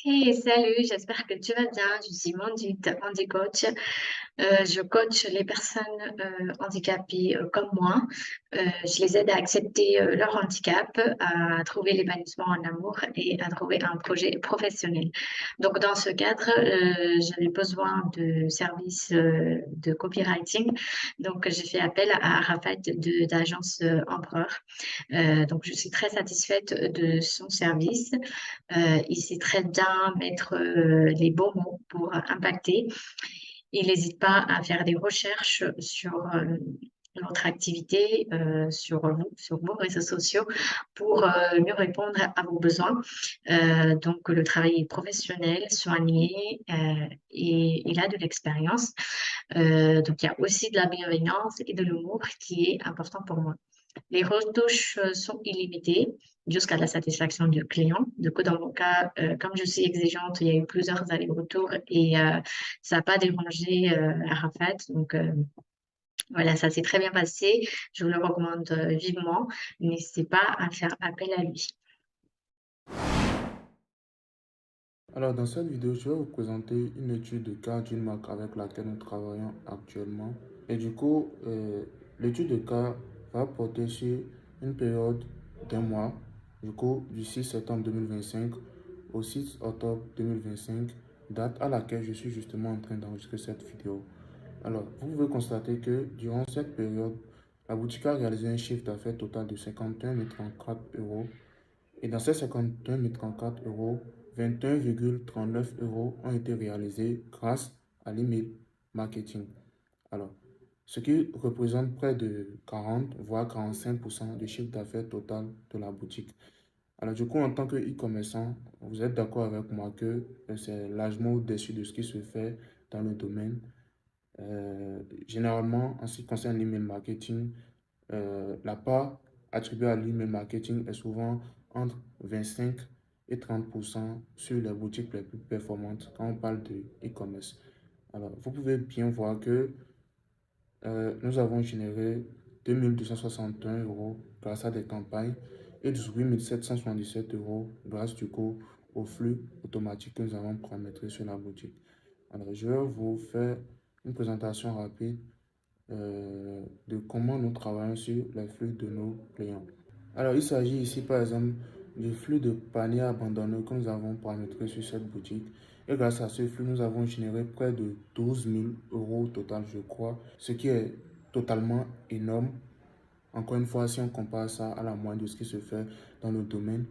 Hey, salut, j'espère que tu vas bien. Je suis Mandy Coach. Je coach les personnes handicapées comme moi. Je les aide à accepter leur handicap, à trouver l'épanouissement en amour et à trouver un projet professionnel. Donc, dans ce cadre, j'avais besoin de services de copywriting. Donc, j'ai fait appel à Arafat d'agence Empereur. Donc, je suis très satisfaite de son service. Il sait très bien mettre les bons mots pour impacter. Il n'hésite pas à faire des recherches sur notre activité, sur vous, sur vos réseaux sociaux, pour mieux répondre à vos besoins. Donc, le travail est professionnel, soigné, et il a de l'expérience. Donc, il y a aussi de la bienveillance et de l'humour qui est important pour moi. Les retouches sont illimitées jusqu'à la satisfaction du client. Du coup, dans mon cas, comme je suis exigeante, il y a eu plusieurs allers-retours et ça n'a pas dérangé Arafat. Donc, voilà, ça s'est très bien passé. Je vous le recommande vivement. N'hésitez pas à faire appel à lui. Alors, dans cette vidéo, je vais vous présenter une étude de cas d'une marque avec laquelle nous travaillons actuellement. Et du coup, l'étude de cas va porter sur une période d'un mois, du coup, du 6 septembre 2025 au 6 octobre 2025, date à laquelle je suis justement en train d'enregistrer cette vidéo. Alors, vous pouvez constater que durant cette période, la boutique a réalisé un chiffre d'affaires total de 51,34 euros. Et dans ces 51,34 euros, 21,39 euros ont été réalisés grâce à l'email marketing. Alors, ce qui représente près de 40 voire 45% du chiffre d'affaires total de la boutique. Alors, du coup, en tant que e-commerçant, vous êtes d'accord avec moi que c'est largement au-dessus de ce qui se fait dans le domaine. Généralement, en ce qui concerne l'email marketing, la part attribuée à l'email marketing est souvent entre 25 et 30% sur les boutiques les plus performantes quand on parle de e-commerce. Alors, vous pouvez bien voir que nous avons généré 2261 euros grâce à des campagnes et 18 777 euros grâce du coup au flux automatique que nous avons paramétré sur la boutique. Alors, je vais vous faire une présentation rapide de comment nous travaillons sur les flux de nos clients. Alors, il s'agit ici, par exemple, du flux de paniers abandonnés que nous avons paramétré sur cette boutique. Et grâce à ce flux, nous avons généré près de 12 000 euros au total, je crois, ce qui est totalement énorme. Encore une fois, si on compare ça à la moyenne de ce qui se fait dans le domaine.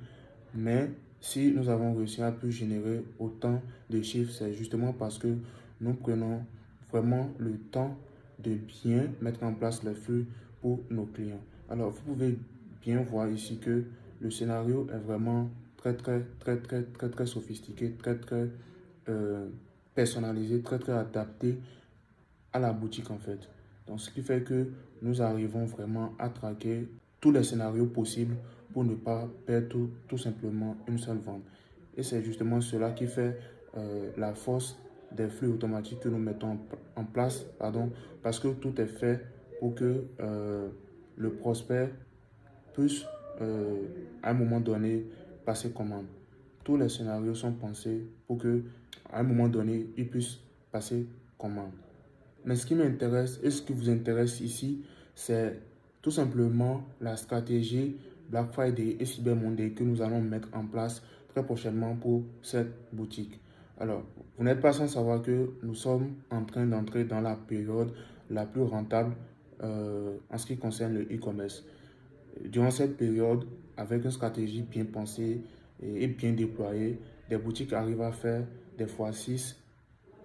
Mais si nous avons réussi à plus générer autant de chiffres, c'est justement parce que nous prenons vraiment le temps de bien mettre en place les flux pour nos clients. Alors, vous pouvez bien voir ici que le scénario est vraiment très sophistiqué, très euh, personnalisé, très adapté à la boutique en fait. Donc, ce qui fait que nous arrivons vraiment à traquer tous les scénarios possibles pour ne pas perdre tout simplement une seule vente. Et c'est justement cela qui fait la force des flux automatiques que nous mettons en place, pardon, parce que tout est fait pour que le prospect puisse à un moment donné passer commande. Tous les scénarios sont pensés pour que à un moment donné, il puisse passer commande. Mais ce qui m'intéresse et ce qui vous intéresse ici, c'est tout simplement la stratégie Black Friday et Cyber Monday que nous allons mettre en place très prochainement pour cette boutique. Alors, vous n'êtes pas sans savoir que nous sommes en train d'entrer dans la période la plus rentable en ce qui concerne le e-commerce. Durant cette période, avec une stratégie bien pensée et bien déployée, des boutiques arrivent à faire des fois 6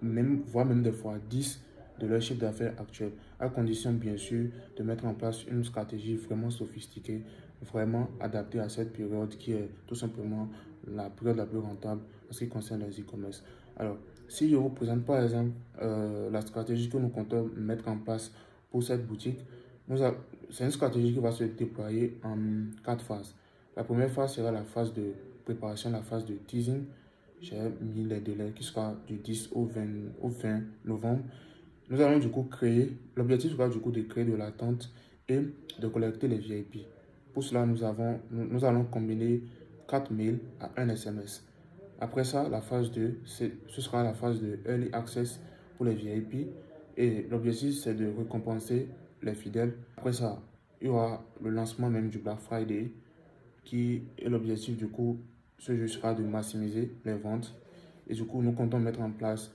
voire même des fois 10 de leur chiffre d'affaires actuel, à condition bien sûr de mettre en place une stratégie vraiment sophistiquée, vraiment adaptée à cette période qui est tout simplement la période la plus rentable en ce qui concerne les e-commerce. Alors, si je vous présente par exemple la stratégie que nous comptons mettre en place pour cette boutique, c'est une stratégie qui va se déployer en 4 phases. La première phase sera la phase de préparation, la phase de teasing. J'ai mis les délais qui sera du 10 au 20 novembre. Nous allons du coup l'objectif sera du coup de créer de l'attente et de collecter les VIP. Pour cela, nous allons combiner 4 mails à un SMS. Après ça, la phase 2, ce sera la phase de Early Access pour les VIP. Et l'objectif, c'est de récompenser les fidèles. Après ça, il y aura le lancement même du Black Friday, qui est l'objectif du coup, ce jeu sera de maximiser les ventes. Et du coup, nous comptons mettre en place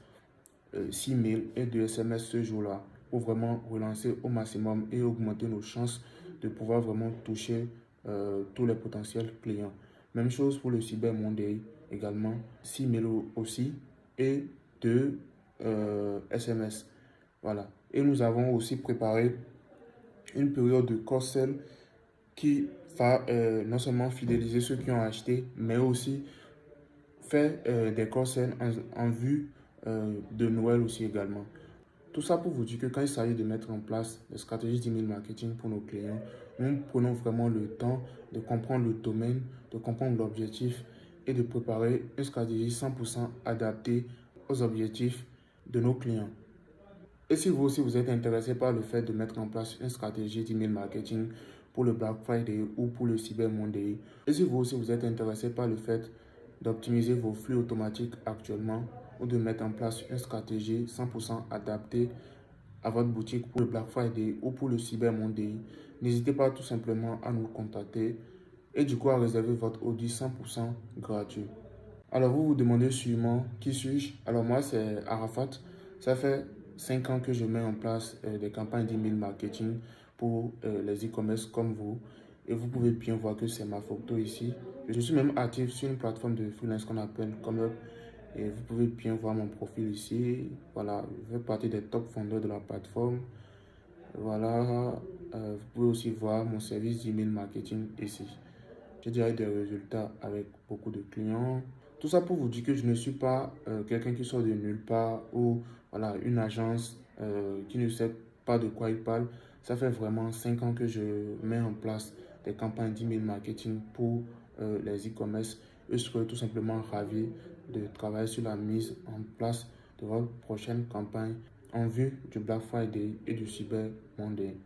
6 mails et 2 SMS ce jour-là pour vraiment relancer au maximum et augmenter nos chances de pouvoir vraiment toucher tous les potentiels clients. Même chose pour le Cyber Monday également, 6 mails aussi et 2 SMS. Voilà. Et nous avons aussi préparé une période de cross-sell qui va non seulement fidéliser ceux qui ont acheté, mais aussi faire des cross-sell en vue de Noël aussi également. Tout ça pour vous dire que quand il s'agit de mettre en place des stratégies d'email marketing pour nos clients, nous prenons vraiment le temps de comprendre le domaine, de comprendre l'objectif et de préparer une stratégie 100% adaptée aux objectifs de nos clients. Et si vous aussi vous êtes intéressé par le fait de mettre en place une stratégie d'email marketing pour le Black Friday ou pour le Cyber Monday, et si vous aussi vous êtes intéressé par le fait d'optimiser vos flux automatiques actuellement ou de mettre en place une stratégie 100% adaptée à votre boutique pour le Black Friday ou pour le Cyber Monday, n'hésitez pas tout simplement à nous contacter et du coup à réserver votre audit 100% gratuit. Alors vous vous demandez sûrement qui suis-je? Alors moi c'est Arafat. Ça fait 5 ans que je mets en place des campagnes d'email marketing pour les e-commerce comme vous. Et vous pouvez bien voir que c'est ma photo ici. Je suis même actif sur une plateforme de freelance qu'on appelle Comeup. Et vous pouvez bien voir mon profil ici. Voilà, je fais partie des top fondeurs de la plateforme. Voilà, vous pouvez aussi voir mon service d'email marketing ici. J'ai déjà eu des résultats avec beaucoup de clients. Tout ça pour vous dire que je ne suis pas quelqu'un qui sort de nulle part ou voilà, une agence qui ne sait pas de quoi il parle. Ça fait vraiment 5 ans que je mets en place des campagnes d'email marketing pour les e-commerce. Et je serai tout simplement ravi de travailler sur la mise en place de votre prochaine campagne en vue du Black Friday et du Cyber Monday.